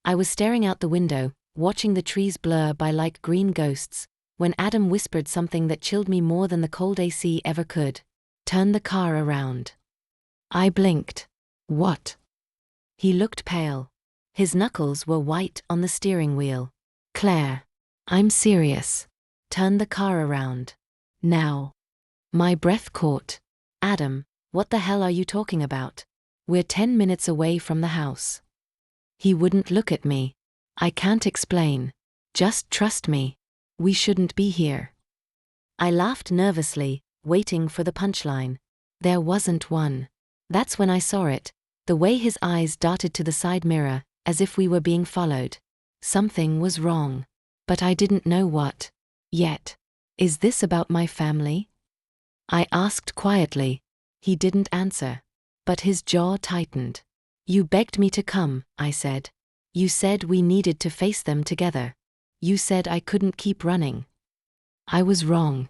I was staring out the window, watching the trees blur by like green ghosts, when Adam whispered something that chilled me more than the cold AC ever could. "Turn the car around." I blinked. "What?" He looked pale. His knuckles were white on the steering wheel. "Claire, I'm serious. Turn the car around. Now." My breath caught. "Adam, what the hell are you talking about? We're 10 minutes away from the house." He wouldn't look at me. "I can't explain. Just trust me. We shouldn't be here." I laughed nervously, waiting for the punchline. There wasn't one. That's when I saw it, the way his eyes darted to the side mirror, as if we were being followed. Something was wrong. But I didn't know what. Yet. "Is this about my family?" I asked quietly. He didn't answer. But his jaw tightened. "You begged me to come," I said. "You said we needed to face them together. You said I couldn't keep running." I was wrong.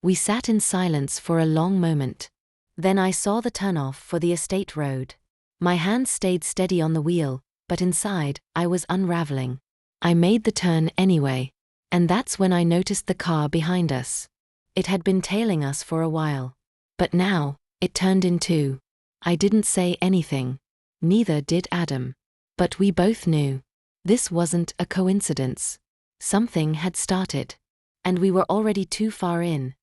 We sat in silence for a long moment. Then I saw the turnoff for the estate road. My hand stayed steady on the wheel, but inside, I was unraveling. I made the turn anyway. And that's when I noticed the car behind us. It had been tailing us for a while. But now, it turned in two. I didn't say anything. Neither did Adam. But we both knew. This wasn't a coincidence. Something had started. And we were already too far in.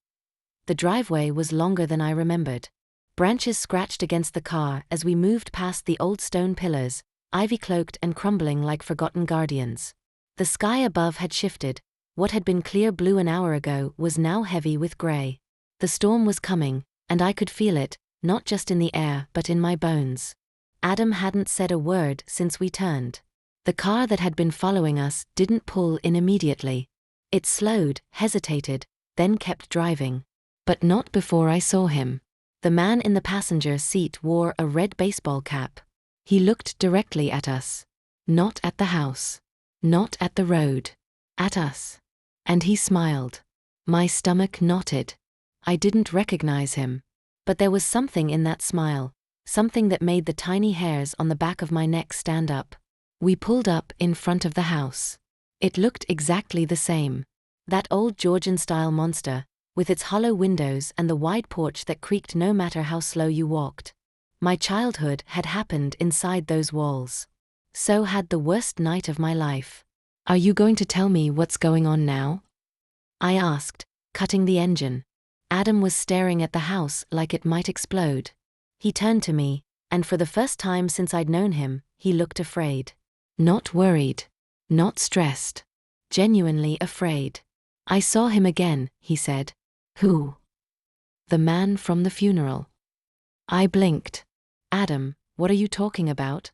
The driveway was longer than I remembered. Branches scratched against the car as we moved past the old stone pillars, ivy-cloaked and crumbling like forgotten guardians. The sky above had shifted. What had been clear blue an hour ago was now heavy with gray. The storm was coming, and I could feel it, not just in the air but in my bones. Adam hadn't said a word since we turned. The car that had been following us didn't pull in immediately. It slowed, hesitated, then kept driving. But not before I saw him. The man in the passenger seat wore a red baseball cap. He looked directly at us. Not at the house. Not at the road. At us. And he smiled. My stomach knotted. I didn't recognize him. But there was something in that smile, something that made the tiny hairs on the back of my neck stand up. We pulled up in front of the house. It looked exactly the same. That old Georgian-style monster, with its hollow windows and the wide porch that creaked no matter how slow you walked. My childhood had happened inside those walls. So had the worst night of my life. "Are you going to tell me what's going on now?" I asked, cutting the engine. Adam was staring at the house like it might explode. He turned to me, and for the first time since I'd known him, he looked afraid. Not worried. Not stressed. Genuinely afraid. "I saw him again," he said. "Who?" "The man from the funeral." I blinked. "Adam, what are you talking about?"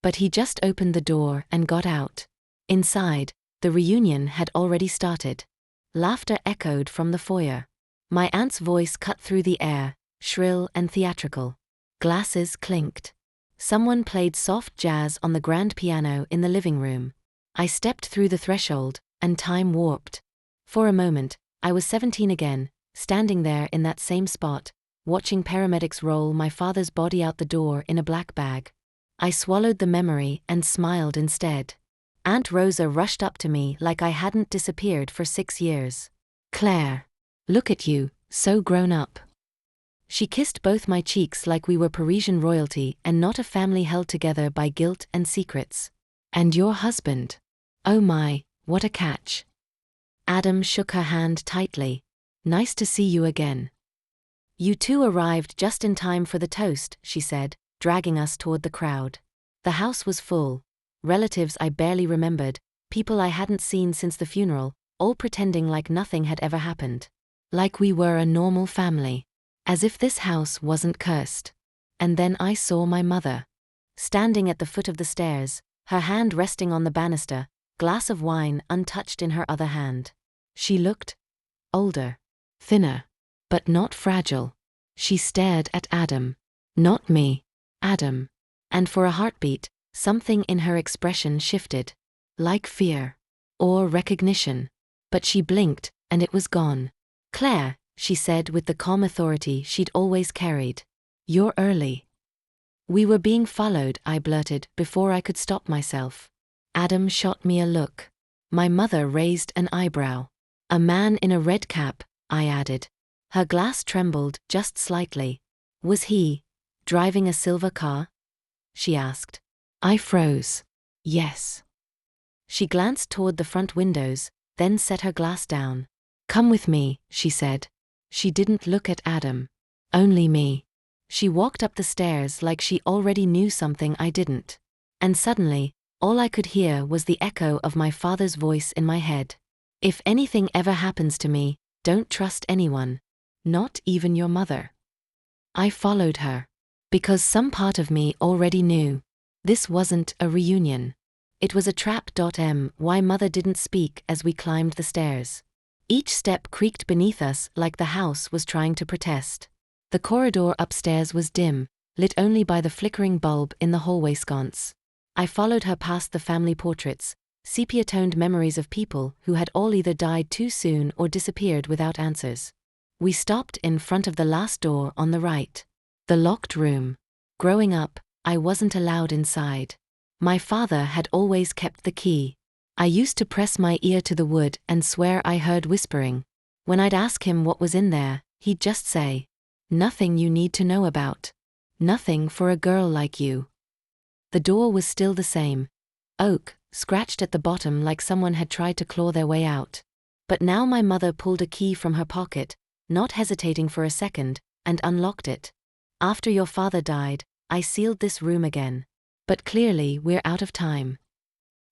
But he just opened the door and got out. Inside, the reunion had already started. Laughter echoed from the foyer. My aunt's voice cut through the air, shrill and theatrical. Glasses clinked. Someone played soft jazz on the grand piano in the living room. I stepped through the threshold, and time warped. For a moment, I was 17 again, standing there in that same spot, watching paramedics roll my father's body out the door in a black bag. I swallowed the memory and smiled instead. Aunt Rosa rushed up to me like I hadn't disappeared for 6 years. "Claire, look at you, so grown up." She kissed both my cheeks like we were Parisian royalty and not a family held together by guilt and secrets. "And your husband. Oh my, what a catch." Adam shook her hand tightly. "Nice to see you again." "You two arrived just in time for the toast," she said, dragging us toward the crowd. The house was full. Relatives I barely remembered, people I hadn't seen since the funeral, all pretending like nothing had ever happened. Like we were a normal family. As if this house wasn't cursed. And then I saw my mother. Standing at the foot of the stairs, her hand resting on the banister, glass of wine untouched in her other hand. She looked older, thinner, but not fragile. She stared at Adam. Not me. Adam. And for a heartbeat, something in her expression shifted. Like fear. Or recognition. But she blinked, and it was gone. "Claire," she said with the calm authority she'd always carried. "You're early." "We were being followed," I blurted before I could stop myself. Adam shot me a look. My mother raised an eyebrow. A man in a red cap, I added. Her glass trembled just slightly. Was he driving a silver car? She asked. I froze. Yes. She glanced toward the front windows, then set her glass down. Come with me, she said. She didn't look at Adam. Only me. She walked up the stairs like she already knew something I didn't. And suddenly, all I could hear was the echo of my father's voice in my head. If anything ever happens to me, don't trust anyone. Not even your mother. I followed her. Because some part of me already knew. This wasn't a reunion. It was a trap. Why mother didn't speak as we climbed the stairs. Each step creaked beneath us like the house was trying to protest. The corridor upstairs was dim, lit only by the flickering bulb in the hallway sconce. I followed her past the family portraits, sepia-toned memories of people who had all either died too soon or disappeared without answers. We stopped in front of the last door on the right. The locked room. Growing up, I wasn't allowed inside. My father had always kept the key. I used to press my ear to the wood and swear I heard whispering. When I'd ask him what was in there, he'd just say, "Nothing you need to know about. Nothing for a girl like you." The door was still the same. Oak, scratched at the bottom like someone had tried to claw their way out. But now my mother pulled a key from her pocket, not hesitating for a second, and unlocked it. After your father died, I sealed this room again. But clearly we're out of time.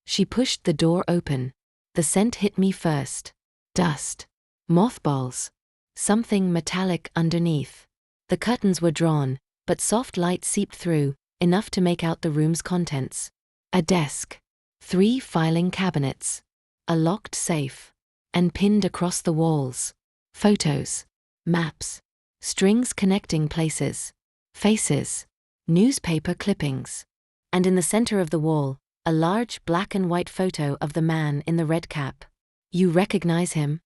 She pushed the door open. The scent hit me first. Dust. Mothballs. Something metallic underneath. The curtains were drawn, but soft light seeped through, enough to make out the room's contents. A desk. 3 filing cabinets. A locked safe. And pinned across the walls. Photos. Maps. Strings connecting places. Faces. Newspaper clippings. And in the center of the wall, a large black and white photo of the man in the red cap. You recognize him?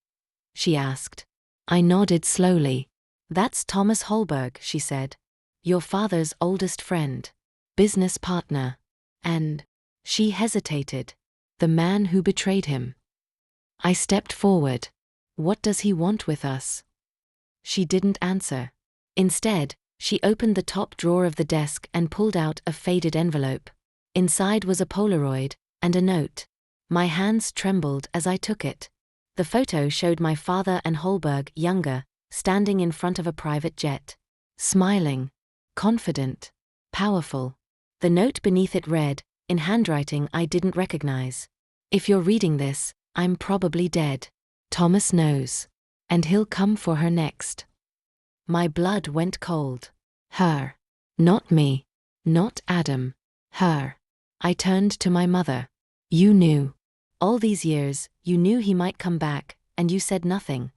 She asked. I nodded slowly. That's Thomas Holberg, she said. Your father's oldest friend. Business partner. And she hesitated. The man who betrayed him. I stepped forward. What does he want with us? She didn't answer. Instead, she opened the top drawer of the desk and pulled out a faded envelope. Inside was a Polaroid and a note. My hands trembled as I took it. The photo showed my father and Holberg younger, standing in front of a private jet. Smiling. Confident. Powerful. The note beneath it read, in handwriting I didn't recognize. If you're reading this, I'm probably dead. Thomas knows. And he'll come for her next. My blood went cold. Her. Not me. Not Adam. Her. I turned to my mother. You knew. All these years, you knew he might come back, and you said nothing.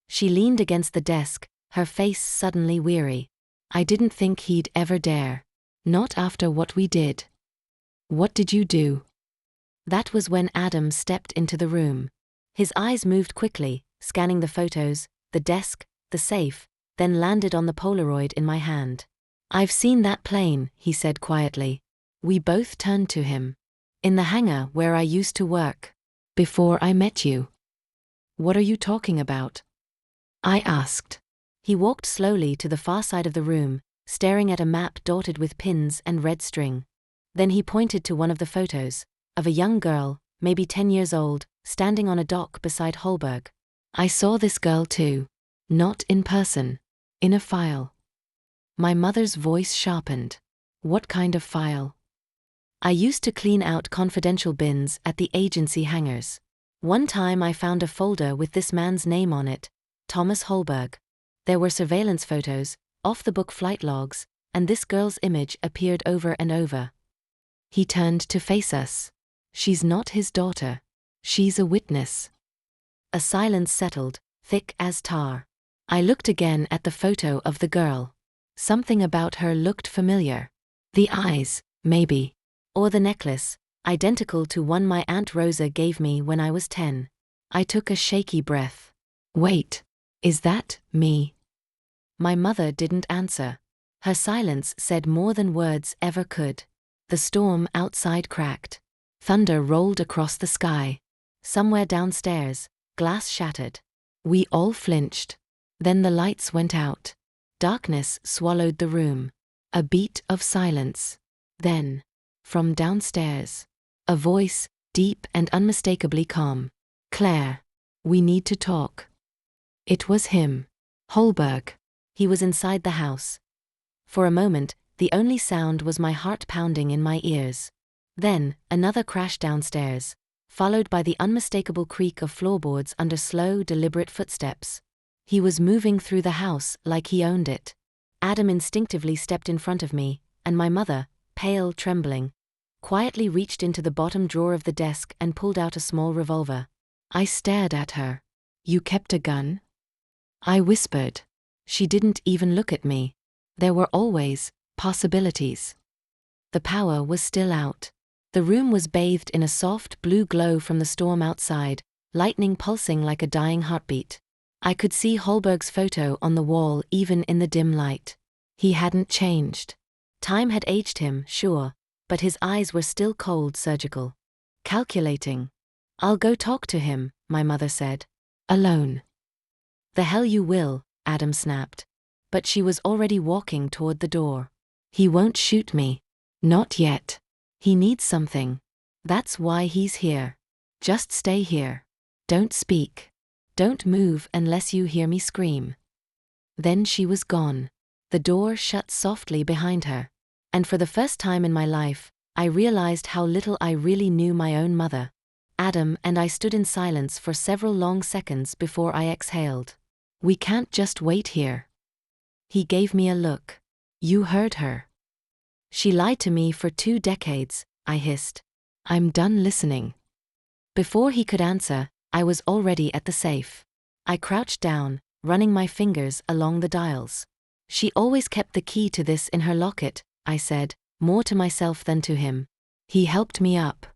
She leaned against the desk, her face suddenly weary. I didn't think he'd ever dare. Not after what we did. What did you do? That was when Adam stepped into the room. His eyes moved quickly, scanning the photos, the desk, the safe, then landed on the Polaroid in my hand. I've seen that plane, he said quietly. We both turned to him. In the hangar where I used to work. Before I met you. What are you talking about? I asked. He walked slowly to the far side of the room, staring at a map dotted with pins and red string. Then he pointed to one of the photos, of a young girl, maybe 10 years old, standing on a dock beside Holberg. I saw this girl too. Not in person. In a file. My mother's voice sharpened. What kind of file? I used to clean out confidential bins at the agency hangars. One time I found a folder with this man's name on it, Thomas Holberg. There were surveillance photos, off-the-book flight logs, and this girl's image appeared over and over. He turned to face us. She's not his daughter. She's a witness. A silence settled, thick as tar. I looked again at the photo of the girl. Something about her looked familiar. The eyes, maybe. Or the necklace, identical to one my Aunt Rosa gave me when I was 10. I took a shaky breath. Wait, is that me? My mother didn't answer. Her silence said more than words ever could. The storm outside cracked. Thunder rolled across the sky. Somewhere downstairs, glass shattered. We all flinched. Then the lights went out. Darkness swallowed the room. A beat of silence. Then, from downstairs, a voice, deep and unmistakably calm. "Claire, we need to talk." It was him. Holberg. He was inside the house. For a moment, the only sound was my heart pounding in my ears. Then, another crash downstairs, followed by the unmistakable creak of floorboards under slow, deliberate footsteps. He was moving through the house like he owned it. Adam instinctively stepped in front of me, and my mother, pale, trembling, quietly reached into the bottom drawer of the desk and pulled out a small revolver. I stared at her. "You kept a gun?" I whispered. She didn't even look at me. There were always possibilities. The power was still out. The room was bathed in a soft blue glow from the storm outside, lightning pulsing like a dying heartbeat. I could see Holberg's photo on the wall even in the dim light. He hadn't changed. Time had aged him, sure, but his eyes were still cold, surgical. Calculating. "I'll go talk to him," my mother said. "Alone." "The hell you will," Adam snapped. But she was already walking toward the door. "He won't shoot me. Not yet. He needs something. That's why he's here. Just stay here. Don't speak. Don't move unless you hear me scream." Then she was gone. The door shut softly behind her. And for the first time in my life, I realized how little I really knew my own mother. Adam and I stood in silence for several long seconds before I exhaled. "We can't just wait here." He gave me a look. "You heard her. She lied to me for 2 decades, I hissed. "I'm done listening." Before he could answer, I was already at the safe. I crouched down, running my fingers along the dials. "She always kept the key to this in her locket," I said, more to myself than to him. He helped me up.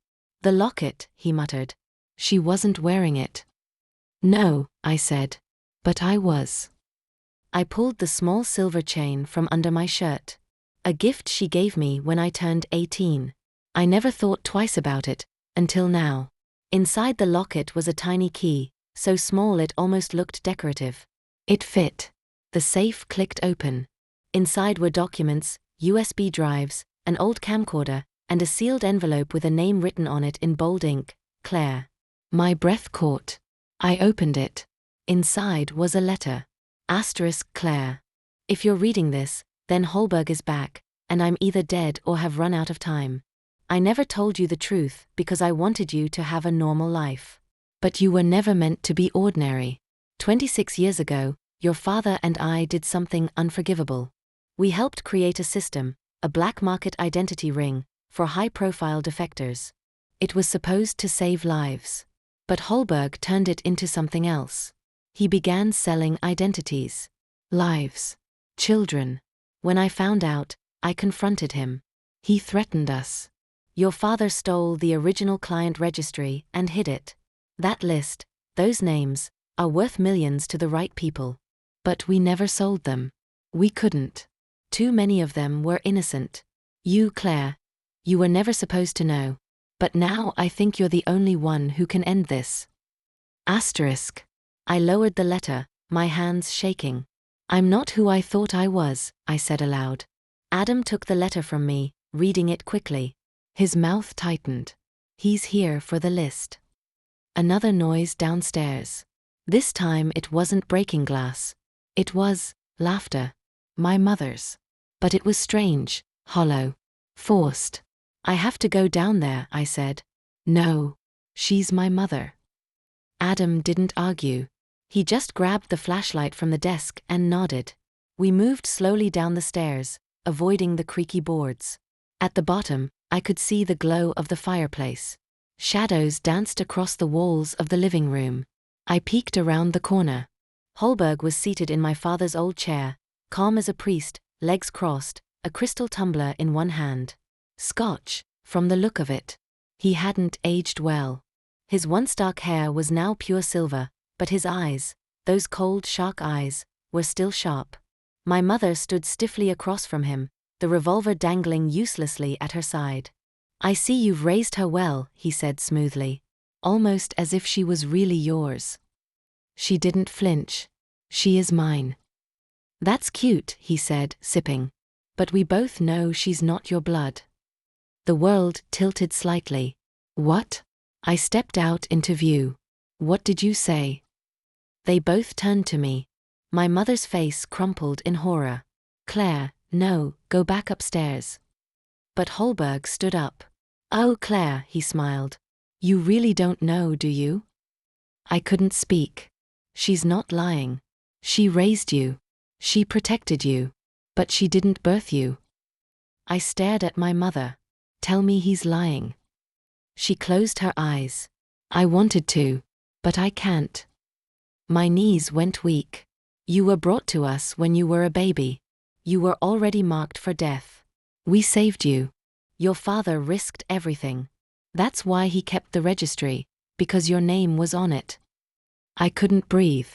"The locket," he muttered. "She wasn't wearing it." "No," I said. "But I was." I pulled the small silver chain from under my shirt. A gift she gave me when I turned 18. I never thought twice about it, until now. Inside the locket was a tiny key, so small it almost looked decorative. It fit. The safe clicked open. Inside were documents, USB drives, an old camcorder, and a sealed envelope with a name written on it in bold ink, "Claire." My breath caught. I opened it. Inside was a letter. *Claire. If you're reading this, then Holberg is back, and I'm either dead or have run out of time. I never told you the truth because I wanted you to have a normal life. But you were never meant to be ordinary. 26 years ago, your father and I did something unforgivable. We helped create a system, a black market identity ring, for high-profile defectors. It was supposed to save lives. But Holberg turned it into something else. He began selling identities. Lives. Children. When I found out, I confronted him. He threatened us. Your father stole the original client registry and hid it. That list, those names, are worth millions to the right people. But we never sold them. We couldn't. Too many of them were innocent. You, Claire. You were never supposed to know. But now I think you're the only one who can end this. I lowered the letter, my hands shaking. I'm not who I thought I was, I said aloud. Adam took the letter from me, reading it quickly. His mouth tightened. He's here for the list. Another noise downstairs. This time it wasn't breaking glass. It was laughter. My mother's. But it was strange, hollow, forced. I have to go down there, I said. No. She's my mother. Adam didn't argue. He just grabbed the flashlight from the desk and nodded. We moved slowly down the stairs, avoiding the creaky boards. At the bottom, I could see the glow of the fireplace. Shadows danced across the walls of the living room. I peeked around the corner. Holberg was seated in my father's old chair, calm as a priest, legs crossed, a crystal tumbler in one hand. Scotch, from the look of it. He hadn't aged well. His once dark hair was now pure silver, but his eyes, those cold shark eyes, were still sharp. My mother stood stiffly across from him, the revolver dangling uselessly at her side. I see you've raised her well, he said smoothly, almost as if she was really yours. She didn't flinch. She is mine. That's cute, he said, sipping. But we both know she's not your blood. The world tilted slightly. What? I stepped out into view. What did you say? They both turned to me. My mother's face crumpled in horror. Claire, no, go back upstairs. But Holberg stood up. Oh, Claire, he smiled. You really don't know, do you? I couldn't speak. She's not lying. She raised you. She protected you. But she didn't birth you. I stared at my mother. Tell me he's lying. She closed her eyes. I wanted to, but I can't. My knees went weak. You were brought to us when you were a baby. You were already marked for death. We saved you. Your father risked everything. That's why he kept the registry, because your name was on it. I couldn't breathe.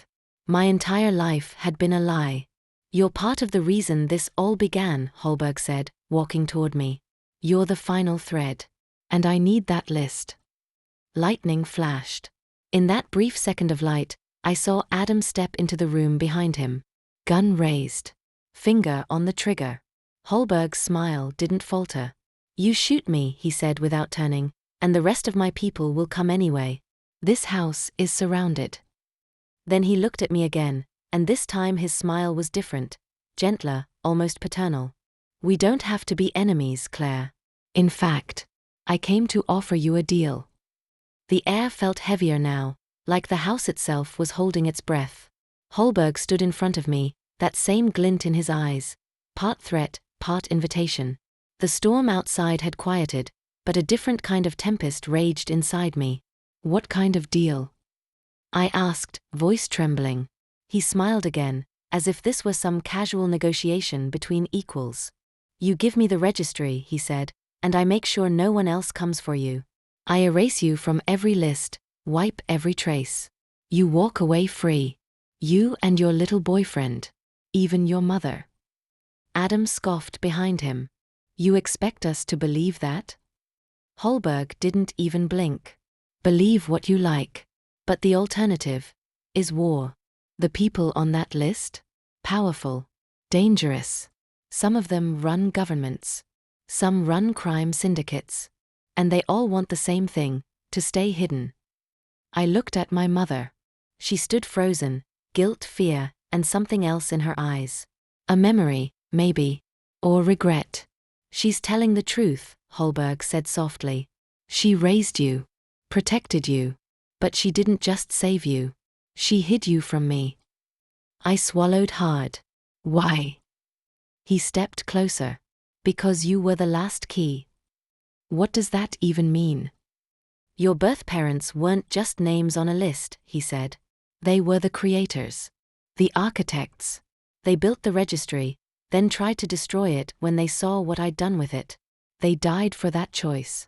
My entire life had been a lie. You're part of the reason this all began, Holberg said, walking toward me. You're the final thread. And I need that list. Lightning flashed. In that brief second of light, I saw Adam step into the room behind him. Gun raised. Finger on the trigger. Holberg's smile didn't falter. You shoot me, he said without turning, and the rest of my people will come anyway. This house is surrounded. Then he looked at me again, and this time his smile was different, gentler, almost paternal. We don't have to be enemies, Claire. In fact, I came to offer you a deal. The air felt heavier now, like the house itself was holding its breath. Holberg stood in front of me, that same glint in his eyes, part threat, part invitation. The storm outside had quieted, but a different kind of tempest raged inside me. What kind of deal? I asked, voice trembling. He smiled again, as if this were some casual negotiation between equals. You give me the registry, he said, and I make sure no one else comes for you. I erase you from every list, wipe every trace. You walk away free. You and your little boyfriend. Even your mother. Adam scoffed behind him. You expect us to believe that? Holberg didn't even blink. Believe what you like. But the alternative is war. The people on that list? Powerful. Dangerous. Some of them run governments. Some run crime syndicates. And they all want the same thing, to stay hidden. I looked at my mother. She stood frozen, guilt, fear, and something else in her eyes. A memory, maybe. Or regret. She's telling the truth, Holberg said softly. She raised you. Protected you. But she didn't just save you. She hid you from me. I swallowed hard. Why? He stepped closer. Because you were the last key. What does that even mean? Your birth parents weren't just names on a list, he said. They were the creators. The architects. They built the registry, then tried to destroy it when they saw what I'd done with it. They died for that choice.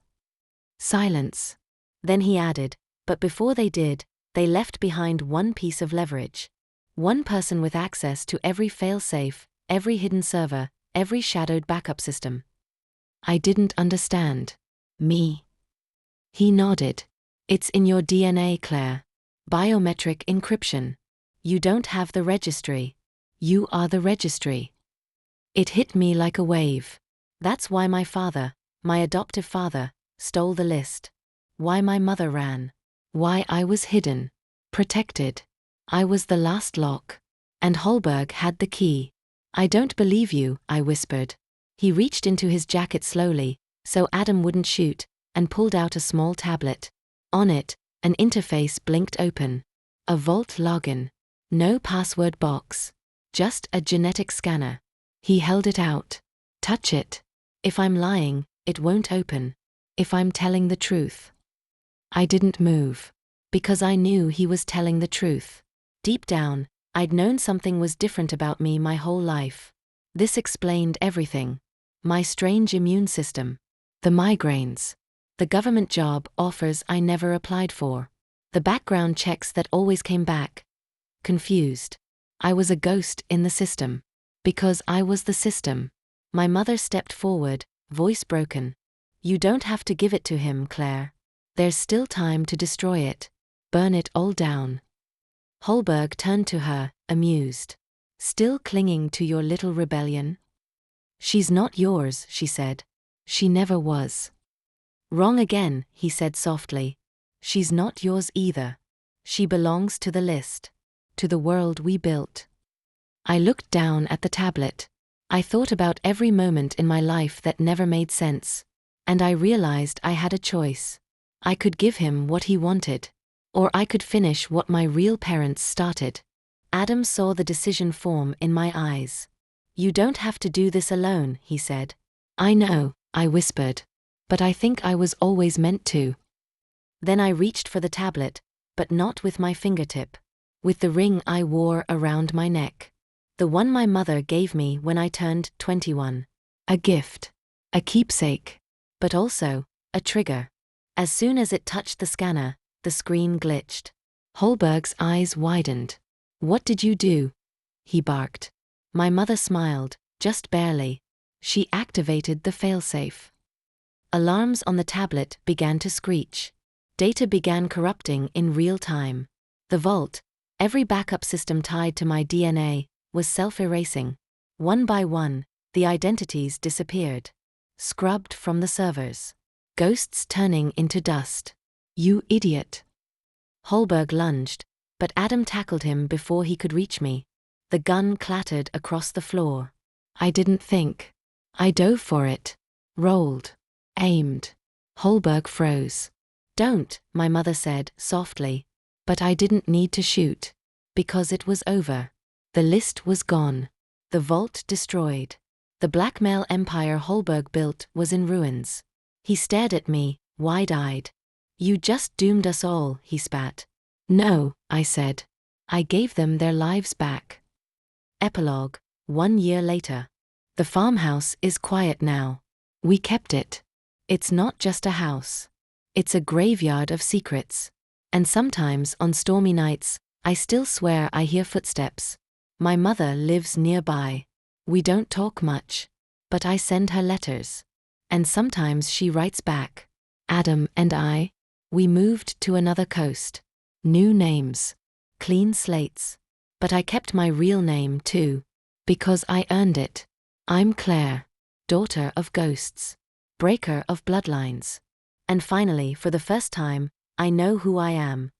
Silence. Then he added, but before they did, they left behind one piece of leverage. One person with access to every fail-safe, every hidden server, every shadowed backup system. I didn't understand. Me? He nodded. It's in your DNA, Claire. Biometric encryption. You don't have the registry. You are the registry. It hit me like a wave. That's why my father, my adoptive father, stole the list. Why my mother ran. Why I was hidden. Protected. I was the last lock. And Holberg had the key. I don't believe you, I whispered. He reached into his jacket slowly, so Adam wouldn't shoot, and pulled out a small tablet. On it, an interface blinked open. A vault login. No password box. Just a genetic scanner. He held it out. Touch it. If I'm lying, it won't open. If I'm telling the truth. I didn't move. Because I knew he was telling the truth. Deep down, I'd known something was different about me my whole life. This explained everything. My strange immune system. The migraines. The government job offers I never applied for. The background checks that always came back. Confused. I was a ghost in the system. Because I was the system. My mother stepped forward, voice broken. You don't have to give it to him, Claire. There's still time to destroy it. Burn it all down. Holberg turned to her, amused. Still clinging to your little rebellion? She's not yours, she said. She never was. Wrong again, he said softly. She's not yours either. She belongs to the list. To the world we built. I looked down at the tablet. I thought about every moment in my life that never made sense. And I realized I had a choice. I could give him what he wanted. Or I could finish what my real parents started. Adam saw the decision form in my eyes. You don't have to do this alone, he said. I know, I whispered. But I think I was always meant to. Then I reached for the tablet, but not with my fingertip. With the ring I wore around my neck. The one my mother gave me when I turned 21. A gift. A keepsake. But also, a trigger. As soon as it touched the scanner, the screen glitched. Holberg's eyes widened. What did you do? He barked. My mother smiled, just barely. She activated the failsafe. Alarms on the tablet began to screech. Data began corrupting in real time. The vault, every backup system tied to my DNA, was self-erasing. One by one, the identities disappeared. Scrubbed from the servers. Ghosts turning into dust. You idiot. Holberg lunged, but Adam tackled him before he could reach me. The gun clattered across the floor. I didn't think. I dove for it. Rolled. Aimed. Holberg froze. Don't, my mother said, softly. But I didn't need to shoot. Because it was over. The list was gone. The vault destroyed. The blackmail empire Holberg built was in ruins. He stared at me, wide-eyed. You just doomed us all, he spat. No, I said. I gave them their lives back. Epilogue, 1 year later. The farmhouse is quiet now. We kept it. It's not just a house. It's a graveyard of secrets. And sometimes on stormy nights, I still swear I hear footsteps. My mother lives nearby. We don't talk much. But I send her letters. And sometimes she writes back. Adam and I, we moved to another coast. New names. Clean slates. But I kept my real name too. Because I earned it. I'm Claire. Daughter of ghosts. Breaker of bloodlines. And finally, for the first time, I know who I am.